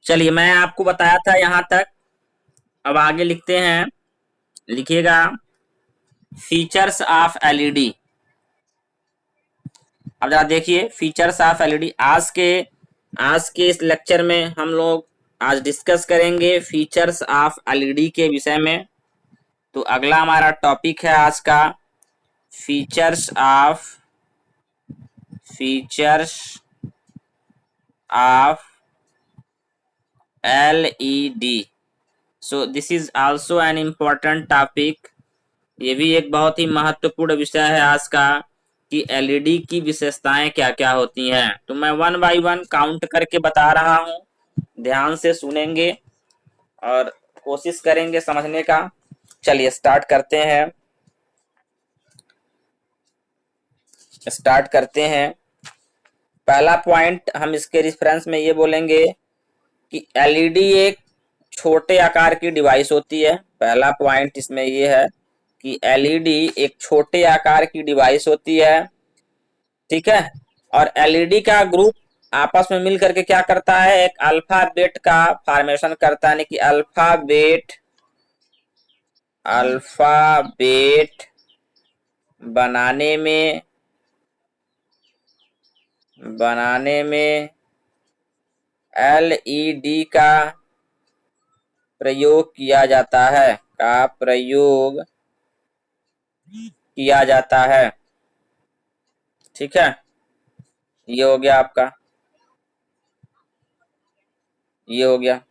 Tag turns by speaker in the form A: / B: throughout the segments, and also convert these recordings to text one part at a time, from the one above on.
A: चलिए, मैं आपको बताया था यहाँ तक। अब आगे लिखते हैं। लिखिएगा, फीचर्स ऑफ एलईडी। अब जरा देखिए, फीचर्स ऑफ एलईडी। आज के इस लेक्चर में हम लोग आज डिस्कस करेंगे फीचर्स ऑफ एलईडी के विषय में। तो अगला हमारा टॉपिक है आज का, features of LED. So this is also an important topic. ये भी एक बहुत ही महत्वपूर्ण विषय है आज का कि एलईडी की विशेषताएं क्या क्या होती हैं। तो मैं वन बाय वन काउंट करके बता रहा हूं, ध्यान से सुनेंगे और कोशिश करेंगे समझने का। चलिए स्टार्ट करते हैं। पहला पॉइंट हम इसके रेफरेंस में ये बोलेंगे कि एलईडी एक छोटे आकार की डिवाइस होती है। पहला पॉइंट इसमें ये है कि एलईडी एक छोटे आकार की डिवाइस होती है, ठीक है। और एलईडी का ग्रुप आपस में मिल करके क्या करता है, एक अल्फाबेट का फॉर्मेशन करता है, यानी कि अल्फाबेट बनाने में एलईडी का प्रयोग किया जाता है, ठीक है। ये हो गया आपका, ये हो गया।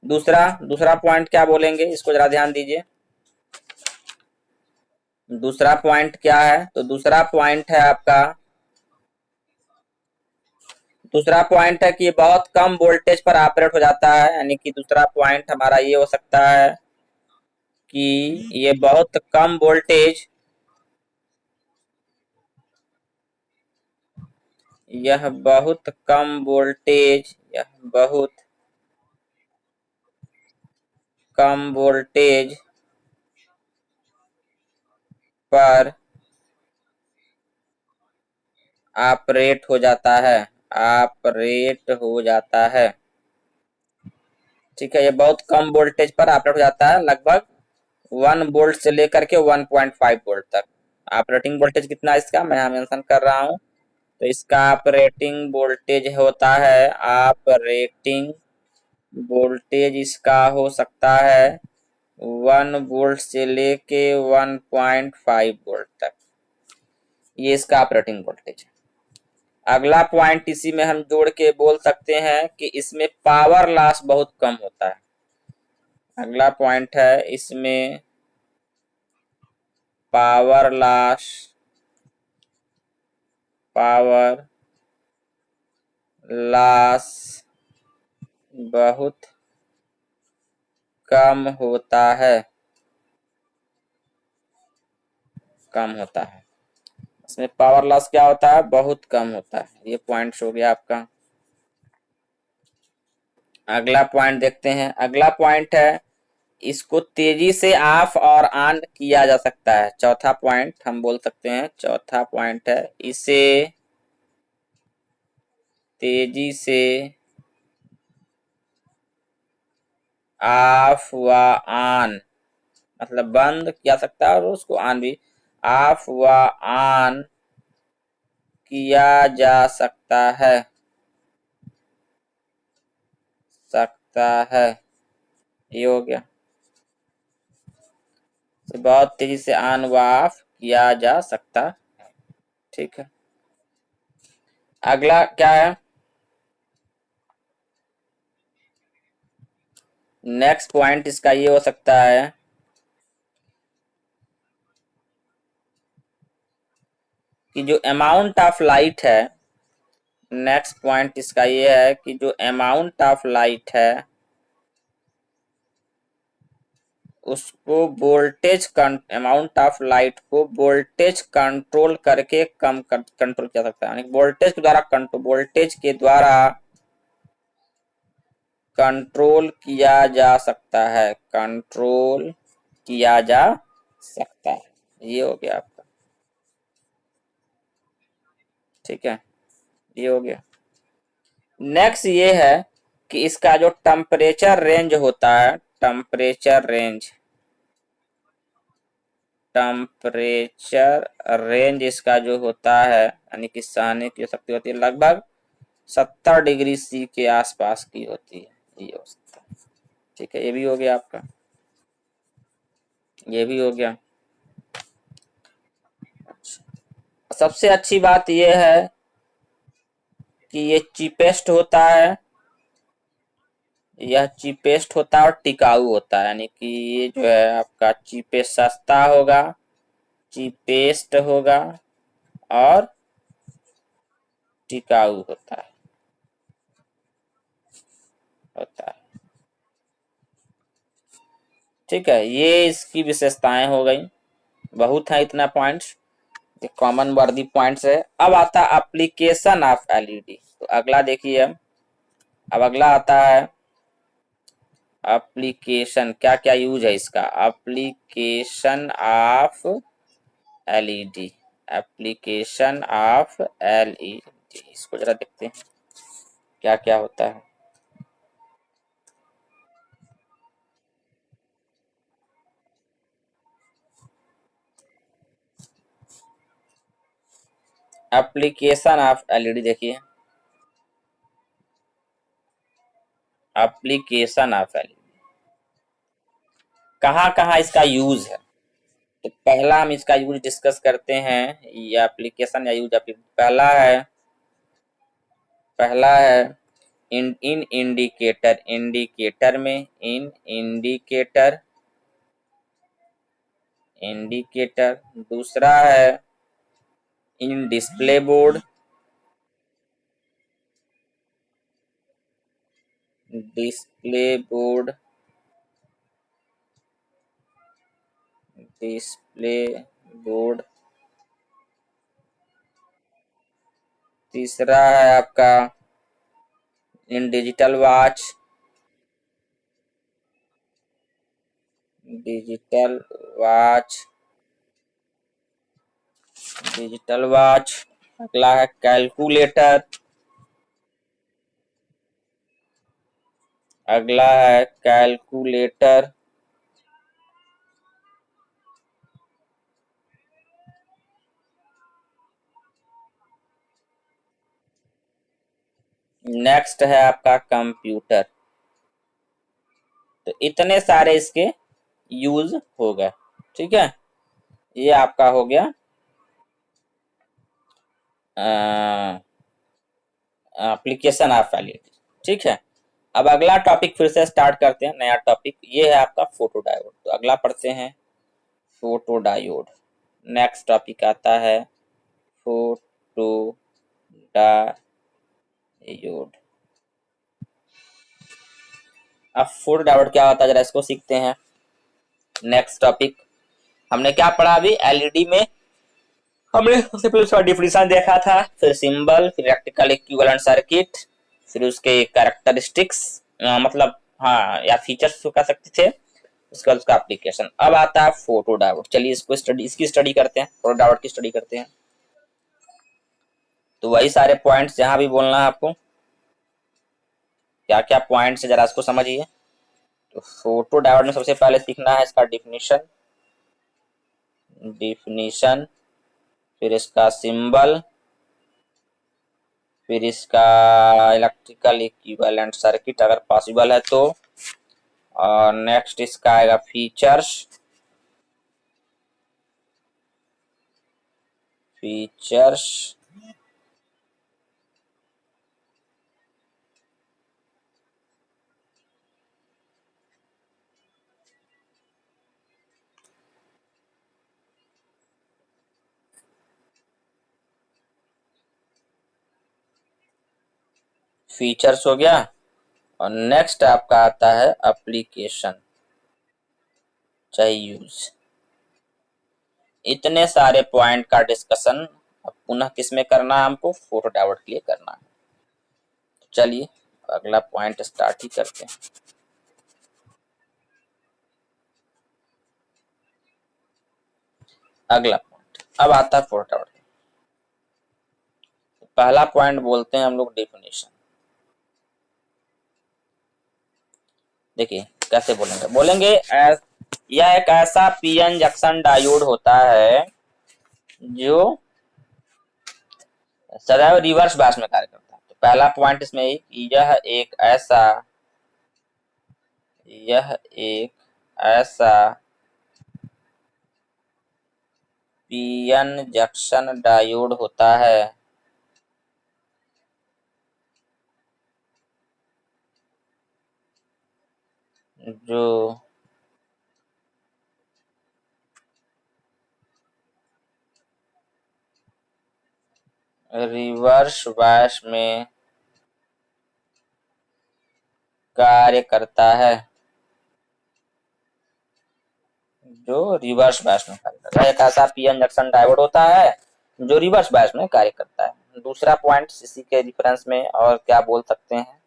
A: दूसरा पॉइंट क्या बोलेंगे, इसको जरा ध्यान दीजिए। दूसरा पॉइंट क्या है, तो दूसरा पॉइंट है कि ये बहुत कम वोल्टेज पर ऑपरेट हो जाता है। यानी कि दूसरा पॉइंट हमारा ये हो सकता है कि ये बहुत कम वोल्टेज यह बहुत कम वोल्टेज पर ऑपरेट हो जाता है, ठीक है। ये बहुत कम वोल्टेज पर ऑपरेट हो जाता है, लगभग 1 वोल्ट से लेकर के 1.5 वोल्ट तक। ऑपरेटिंग वोल्टेज कितना है इसका मैं यहाँ मेंशन कर रहा हूँ। तो इसका ऑपरेटिंग वोल्टेज इसका हो सकता है 1 वोल्ट से लेके 1.5 वोल्ट तक। ये इसका ऑपरेटिंग वोल्टेज है। अगला पॉइंट इसी में हम जोड़ के बोल सकते हैं कि इसमें पावर लॉस बहुत कम होता है। अगला पॉइंट है, इसमें पावर लॉस बहुत कम होता है। इसमें पावर लॉस क्या होता है, बहुत कम होता है। ये पॉइंट्स हो गया आपका। अगला पॉइंट देखते हैं। अगला पॉइंट है, इसको तेजी से ऑफ और ऑन किया जा सकता है। चौथा पॉइंट हम बोल सकते हैं, चौथा पॉइंट है, इसे तेजी से ऑफ व ऑन, मतलब बंद किया सकता है और उसको ऑन भी, ऑफ व ऑन किया जा सकता है। ये हो गया, तो बहुत तेजी से ऑन व ऑफ किया जा सकता है, ठीक है। अगला क्या है, नेक्स्ट पॉइंट इसका ये हो सकता है कि जो अमाउंट ऑफ लाइट है, नेक्स्ट पॉइंट इसका ये है कि जो अमाउंट ऑफ लाइट है उसको अमाउंट ऑफ लाइट को वोल्टेज कंट्रोल करके कंट्रोल किया सकता है। यानी वोल्टेज के द्वारा कंट्रोल किया जा सकता है। ये हो गया आपका, ठीक है। ये हो गया। नेक्स्ट ये है कि इसका जो टेम्परेचर रेंज होता है, टेम्परेचर रेंज इसका जो होता है, यानी कि सहने की शक्ति होती है लगभग 70 डिग्री सी के आसपास की होती है, ये हो सकता है। ठीक है, ये भी हो गया आपका, ये भी हो गया। सबसे अच्छी बात यह है कि ये चीपेस्ट होता है, यह चीपेस्ट होता है और टिकाऊ होता है, यानी कि ये जो है आपका चीपेस्ट सस्ता होगा, चीपेस्ट होगा और टिकाऊ होता है। ठीक है, ये इसकी विशेषताएं हो गई, बहुत है इतना पॉइंट्स, ये कॉमन वर्दी पॉइंट्स है। अब आता है एप्लीकेशन ऑफ एलईडी। तो अगला देखिए, अब अगला आता है एप्लीकेशन, क्या क्या यूज है इसका, application of LED, application of LED, इसको जरा देखते हैं क्या क्या होता है। एप्लीकेशन ऑफ एलईडी देखिए, एप्लीकेशन ऑफ एलईडी कहाँ कहाँ इसका यूज है। तो पहला हम इसका यूज डिस्कस करते हैं, ये एप्लीकेशन या यूज पहला है इन इन इंडिकेटर में, इन इंडिकेटर। दूसरा है in display board, display board, display board. तीसरा है आपका इन digital watch, digital watch, digital watch. अगला है कैलकुलेटर, अगला है कैलकुलेटर। नेक्स्ट है आपका कंप्यूटर। तो इतने सारे इसके यूज हो गए। ठीक है, ये आपका हो गया एप्लीकेशन ऑफ एलईडी। ठीक है, अब अगला टॉपिक फिर से स्टार्ट करते हैं, नया टॉपिक, ये है आपका फोटो डायोड। तो अगला पढ़ते हैं फोटो डायोड। नेक्स्ट टॉपिक आता है फोटो डायोड। अब फोटो डायोड क्या होता है जरा इसको सीखते हैं। नेक्स्ट टॉपिक हमने क्या पढ़ा अभी, एलईडी में हमने सबसे पहले उसका डिफिनेशन देखा था, फिर सिंबल, फिर इलेक्ट्रिकल इक्विवेलेंट सर्किट, फिर उसके कैरेक्टरिस्टिक्स, मतलब हाँ या फीचर्स कह सकते थे, उसके बाद उसका एप्लीकेशन। अब आता है फोटो डायोड। चलिए इसकी स्टडी करते हैं, फोटो डायोड की स्टडी करते हैं। तो वही सारे पॉइंट्स जहां भी बोलना है आपको, क्या क्या पॉइंट्स है जरा इसको समझिए। तो फोटो डायोड में सबसे पहले सीखना है इसका डिफिनीशन, फिर इसका सिंबल, फिर इसका इलेक्ट्रिकल इक्विवेलेंट सर्किट अगर पॉसिबल है तो, और नेक्स्ट इसका आएगा फीचर्स, फीचर्स हो गया, और नेक्स्ट आपका आता है एप्लीकेशन चाहे यूज। इतने सारे पॉइंट का डिस्कशन अब पुनः किसमें करना है, हमको फोटो डायोड के लिए करना है। चलिए अगला पॉइंट स्टार्ट ही करते हैं। अगला पॉइंट अब आता है फोटो डायोड। पहला पॉइंट बोलते हैं हम लोग डिफिनेशन। देखिए कैसे बोलेंगे, यह एक ऐसा पीएन जंक्शन डायोड होता है जो सदैव रिवर्स बायस में कार्य करता है। तो पहला पॉइंट इसमें यह एक ऐसा पीएन जंक्शन डायोड होता है जो रिवर्स बायस में कार्य करता है, जो रिवर्स बायस में कार्य करता है। एक ऐसा पीएन जंक्शन डायोड होता है जो रिवर्स बायस में कार्य करता है। दूसरा पॉइंट इसी के रिफरेंस में और क्या बोल सकते हैं,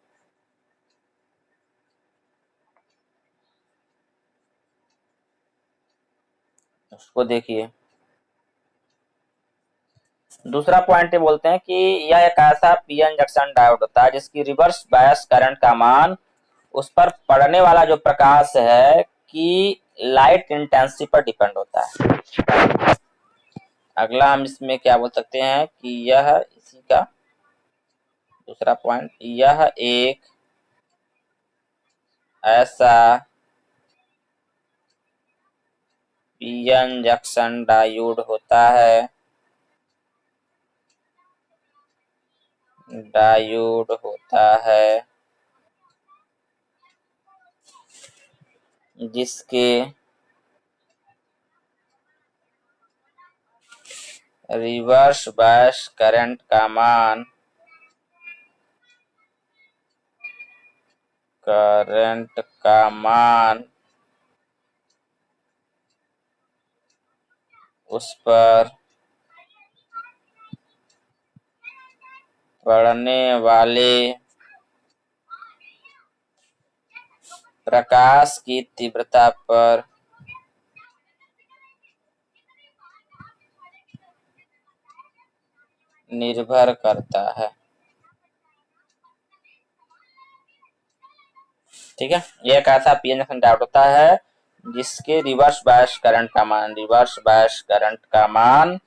A: उसको देखिए। दूसरा पॉइंट ये बोलते हैं कि यह एक ऐसा पीएन जंक्शन डायोड होता है जिसकी रिवर्स बायस करंट का मान उस पर पड़ने वाला जो प्रकाश है कि लाइट इंटेंसिटी पर डिपेंड होता है। अगला हम इसमें क्या बोल सकते हैं कि यह इसी का दूसरा पॉइंट, यह एक ऐसा पीएन जंक्शन डायोड होता है जिसके रिवर्स बायस करंट का मान उस पर पड़ने वाले प्रकाश की तीव्रता पर निर्भर करता है। ठीक है, यह एक ऐसा पीएन जंक्शन डायोड होता है जिसके रिवर्स बायस करंट का मान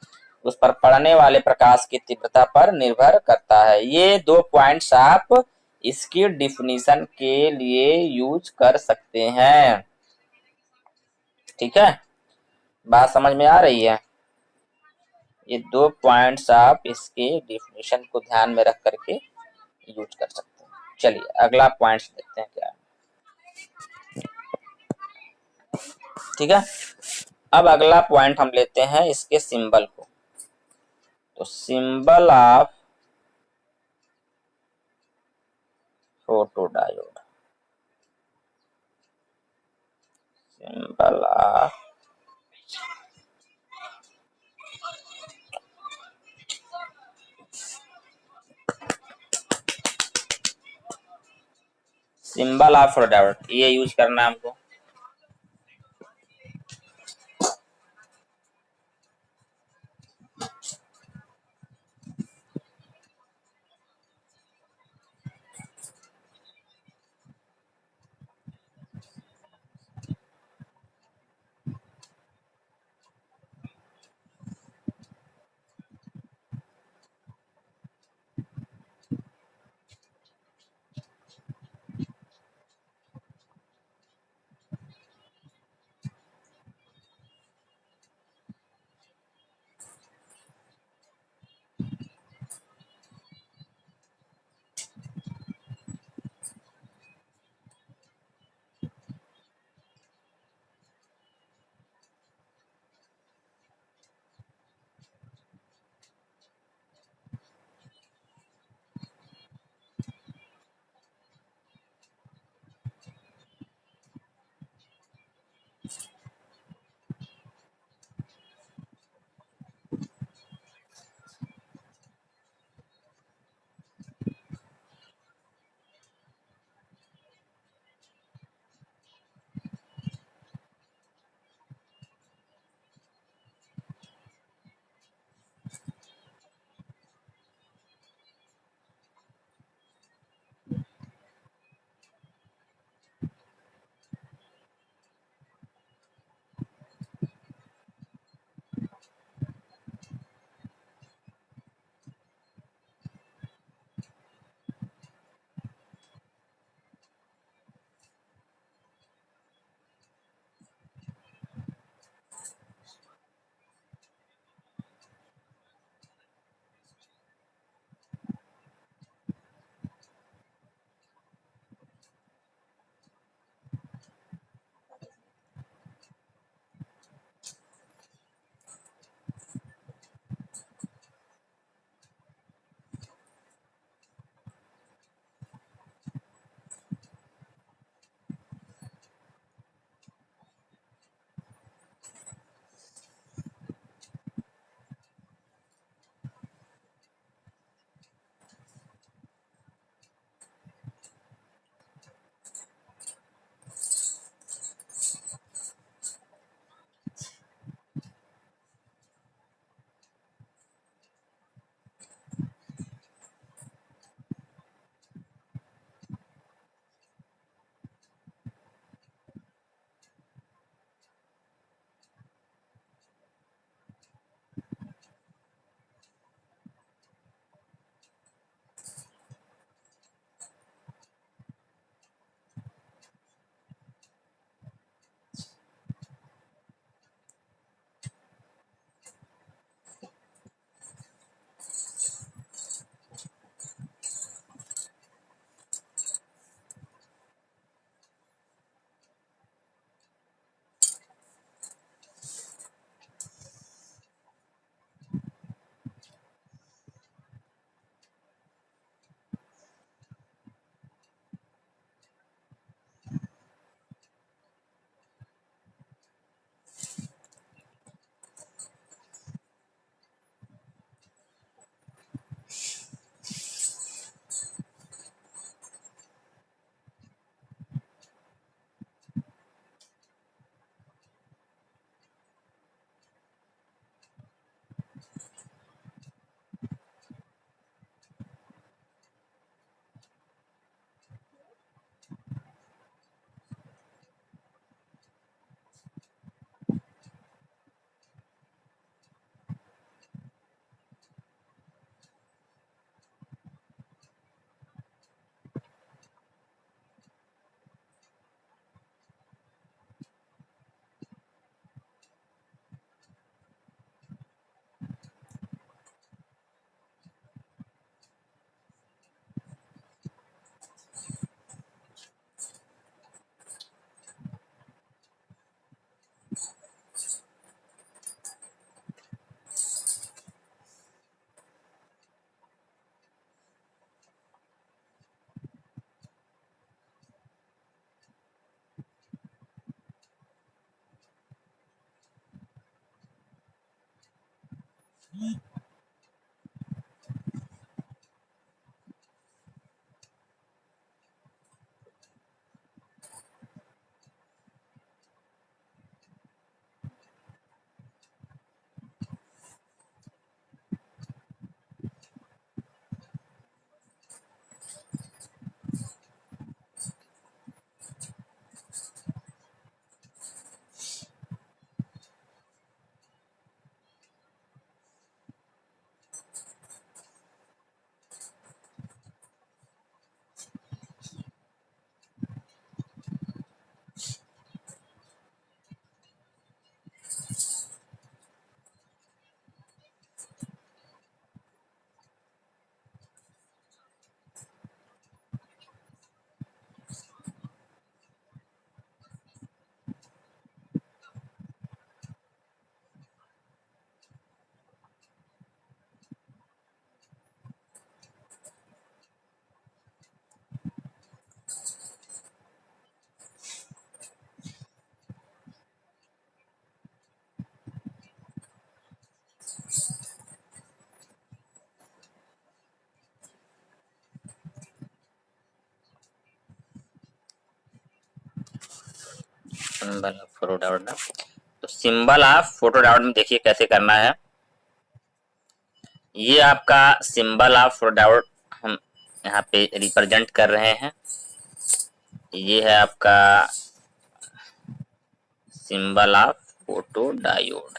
A: उस पर पड़ने वाले प्रकाश की तीव्रता पर निर्भर करता है। ये दो पॉइंट्स आप इसकी डिफिनीशन के लिए यूज कर सकते हैं। ठीक है, बात समझ में आ रही है? ये दो पॉइंट्स आप इसके डिफिनीशन को ध्यान में रख करके यूज कर सकते हैं। चलिए अगला पॉइंट्स देखते हैं क्या है। ठीक है, अब अगला पॉइंट हम लेते हैं इसके सिंबल को। तो symbol of photodiode, symbol of photodiode, ये यूज करना है हमको। सिंबल ऑफ फोटोडायोड ना, तो सिंबल ऑफ फोटोडायोड में देखिए कैसे करना है। ये आपका सिंबल ऑफ फोटोडायोड हम यहाँ पे रिप्रेजेंट कर रहे हैं। ये है आपका सिंबल ऑफ फोटोडायोड।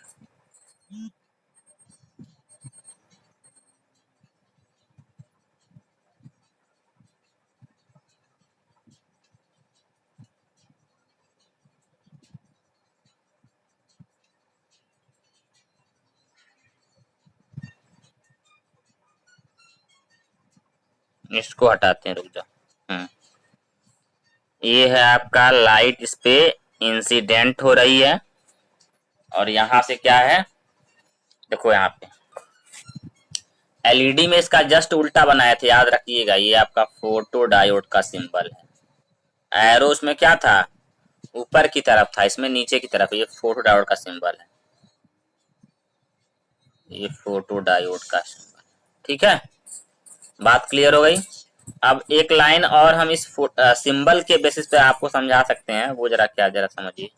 A: इसको हटाते हैं, रुक जाओ। ये है आपका लाइट इस पे इंसिडेंट हो रही है, और यहां से क्या है, देखो यहाँ पे एलईडी में इसका जस्ट उल्टा बनाया था, याद रखिएगा। ये आपका फोटो डायोड का सिंबल है। एरो उसमें क्या था, ऊपर की तरफ था, इसमें नीचे की तरफ। ये फोटो डायोड का सिंबल है, ये फोटो डायोड का सिंबल। ठीक है, बात क्लियर हो गई। अब एक लाइन और हम इस सिंबल के बेसिस पे आपको समझा सकते हैं, वो जरा क्या, जरा समझिए।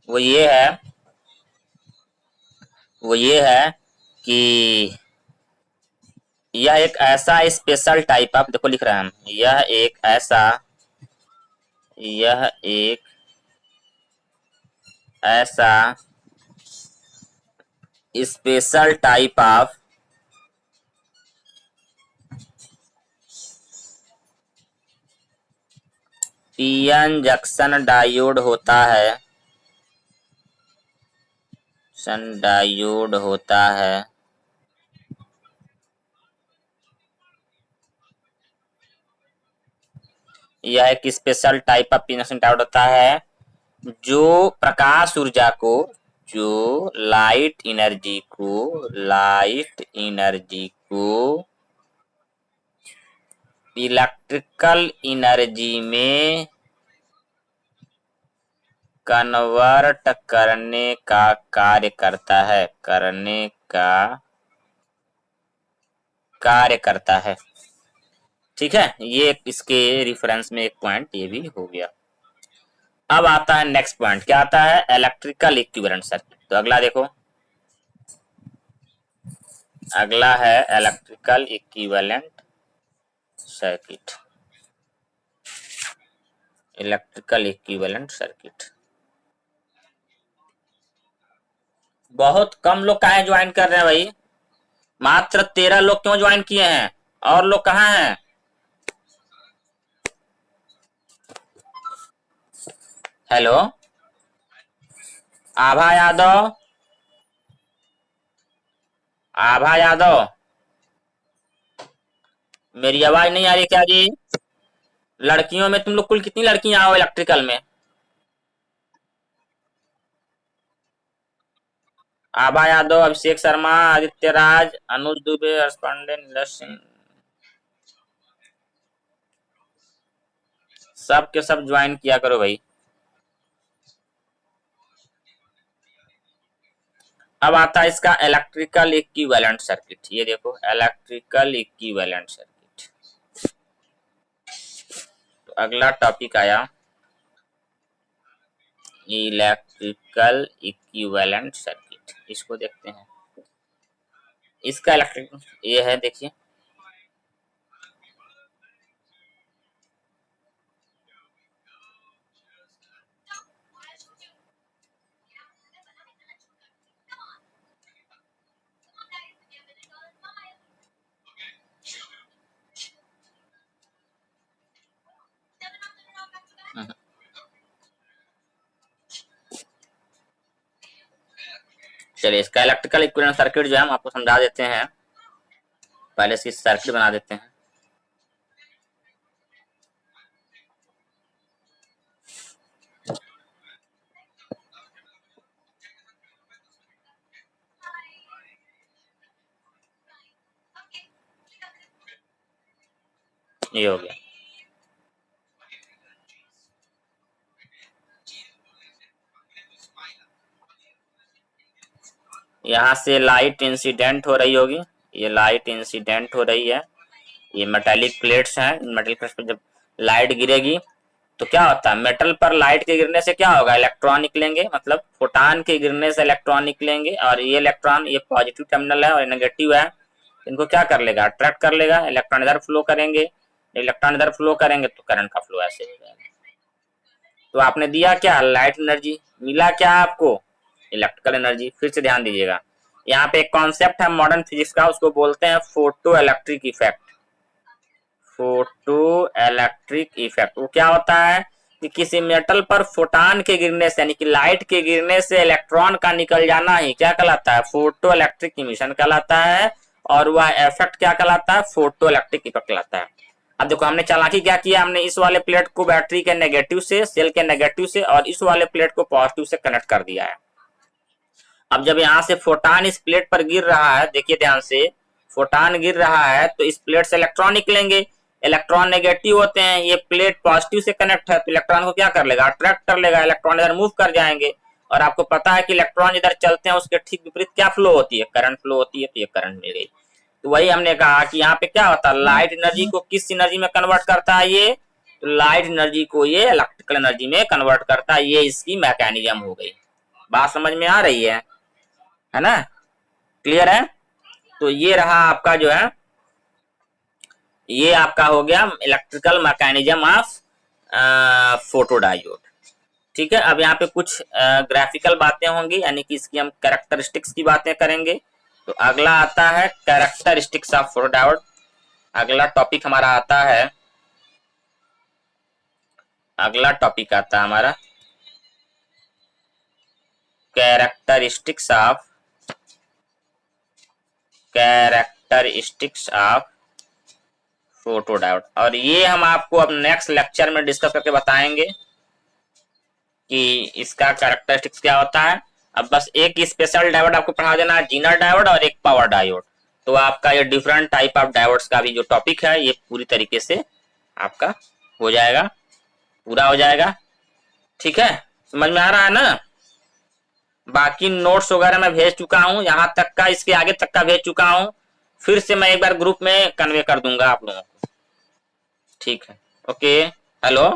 A: वो ये है वो ये है कि यह एक ऐसा स्पेशल टाइप ऑफ, देखो लिख रहे हैं हम, यह एक ऐसा special type of PN junction diode होता है। यह एक special type of PN junction diode होता है जो प्रकाश ऊर्जा को, जो लाइट एनर्जी को इलेक्ट्रिकल एनर्जी में कन्वर्ट करने का कार्य करता है। ठीक है, ये इसके रिफरेंस में एक पॉइंट ये भी हो गया। अब आता है नेक्स्ट पॉइंट, क्या आता है, इलेक्ट्रिकल इक्विवेलेंट सर्किट। तो अगला देखो, अगला है electrical equivalent circuit. Electrical equivalent circuit बहुत कम लोग काहे ज्वाइन कर रहे हैं भाई, मात्र 13 लोग क्यों ज्वाइन किए हैं, और लोग कहाँ हैं? हेलो, आभा यादव, मेरी आवाज नहीं आ रही क्या जी? लड़कियों में तुम लोग कुल कितनी लड़कियां आओ इलेक्ट्रिकल में? आभा यादव, अभिषेक शर्मा, आदित्य राज, अनुज दुबे, हर्ष पांडे, नीरज सिंह, सब के सब ज्वाइन किया करो भाई। अब आता है इसका इलेक्ट्रिकल इक्विवेलेंट सर्किट। ये देखो इलेक्ट्रिकल इक्विवेलेंट सर्किट। तो अगला टॉपिक आया इलेक्ट्रिकल इक्विवेलेंट सर्किट। इसको देखते हैं। इसका इलेक्ट्रिक ये है, देखिए चलिए इसका इलेक्ट्रिकल इक्विवेलेंट सर्किट जो है हम आपको समझा देते हैं। पहले इसकी सर्किट बना देते हैं। ये हो गया। यहाँ से लाइट इंसिडेंट हो रही होगी, ये लाइट इंसिडेंट हो रही है। ये मेटालिक प्लेट्स हैं, मेटल प्लेट्स पर जब लाइट गिरेगी तो क्या होता है, मेटल पर लाइट के गिरने से क्या होगा, इलेक्ट्रॉन निकलेंगे, मतलब फोटान के गिरने से इलेक्ट्रॉन निकलेंगे। और ये इलेक्ट्रॉन, ये पॉजिटिव टर्मिनल है और नेगेटिव है, इनको क्या कर लेगा, अट्रैक्ट कर लेगा, इलेक्ट्रॉन इधर फ्लो करेंगे। इलेक्ट्रॉन इधर फ्लो करेंगे तो करंट का फ्लो ऐसे हो जाएगा। तो आपने दिया क्या, लाइट एनर्जी, मिला क्या आपको, इलेक्ट्रिकल एनर्जी। फिर से ध्यान दीजिएगा, यहाँ पे एक कॉन्सेप्ट है मॉडर्न फिजिक्स का, उसको बोलते हैं photo electric effect. Photo electric effect वो क्या होता है कि किसी मेटल पर फोटान के गिरने से, यानी कि लाइट के गिरने से इलेक्ट्रॉन का निकल जाना ही क्या कहलाता है, फोटो इलेक्ट्रिक इमिशन कहलाता है। और वह इफेक्ट क्या कहलाता है, फोटो इलेक्ट्रिक इफेक्ट कहलाता है। अब देखो हमने चालाकी क्या किया, हमने इस वाले प्लेट को बैटरी के नेगेटिव से, सेल के नेगेटिव से, और इस वाले प्लेट को पॉजिटिव से कनेक्ट कर दिया है। अब जब यहाँ से फोटान इस प्लेट पर गिर रहा है, देखिए ध्यान से, फोटान गिर रहा है तो इस प्लेट से इलेक्ट्रॉन निकलेंगे। इलेक्ट्रॉन नेगेटिव होते हैं, ये प्लेट पॉजिटिव से कनेक्ट है तो इलेक्ट्रॉन को क्या कर लेगा, अट्रैक्ट कर लेगा, इलेक्ट्रॉन इधर मूव कर जाएंगे। और आपको पता है कि इलेक्ट्रॉन इधर चलते हैं उसके ठीक विपरीत क्या फ्लो होती है, करंट फ्लो होती है। तो ये करंट मिल गई। तो वही हमने कहा कि यहाँ पे क्या होता है, लाइट एनर्जी को किस एनर्जी में कन्वर्ट करता है ये, तो लाइट एनर्जी को ये इलेक्ट्रिकल एनर्जी में कन्वर्ट करता है। ये इसकी मैकेनिज्म हो गई। बात समझ में आ रही है ना, क्लियर है। तो ये रहा आपका जो है, ये आपका हो गया इलेक्ट्रिकल मैकेनिज्म ऑफ फोटोडायोड। ठीक है, अब यहाँ पे कुछ ग्राफिकल बातें होंगी, यानी कि इसकी हम कैरेक्टरिस्टिक्स की बातें करेंगे। तो अगला आता है कैरेक्टरिस्टिक्स ऑफ फोटोडायोड। अगला टॉपिक हमारा आता है, अगला टॉपिक आता है हमारा कैरेक्टरिस्टिक्स ऑफ फोटोडायोड। और ये हम आपको अब नेक्स्ट लेक्चर में डिस्कस करके बताएंगे कि इसका कैरेक्टरिस्टिक्स क्या होता है। अब बस एक स्पेशल डायोड आपको पढ़ा देना है, जीनर डायोड और एक पावर डायोड। तो आपका ये डिफरेंट टाइप ऑफ डायोड्स का भी जो टॉपिक है ये पूरी तरीके से आपका हो जाएगा, पूरा हो जाएगा। ठीक है, समझ में आ रहा है ना। बाकी नोट्स वगैरह मैं भेज चुका हूँ, यहाँ तक का, इसके आगे तक का भेज चुका हूँ। फिर से मैं एक बार ग्रुप में कन्वे कर दूंगा आप लोगों को। ठीक है, ओके, हेलो।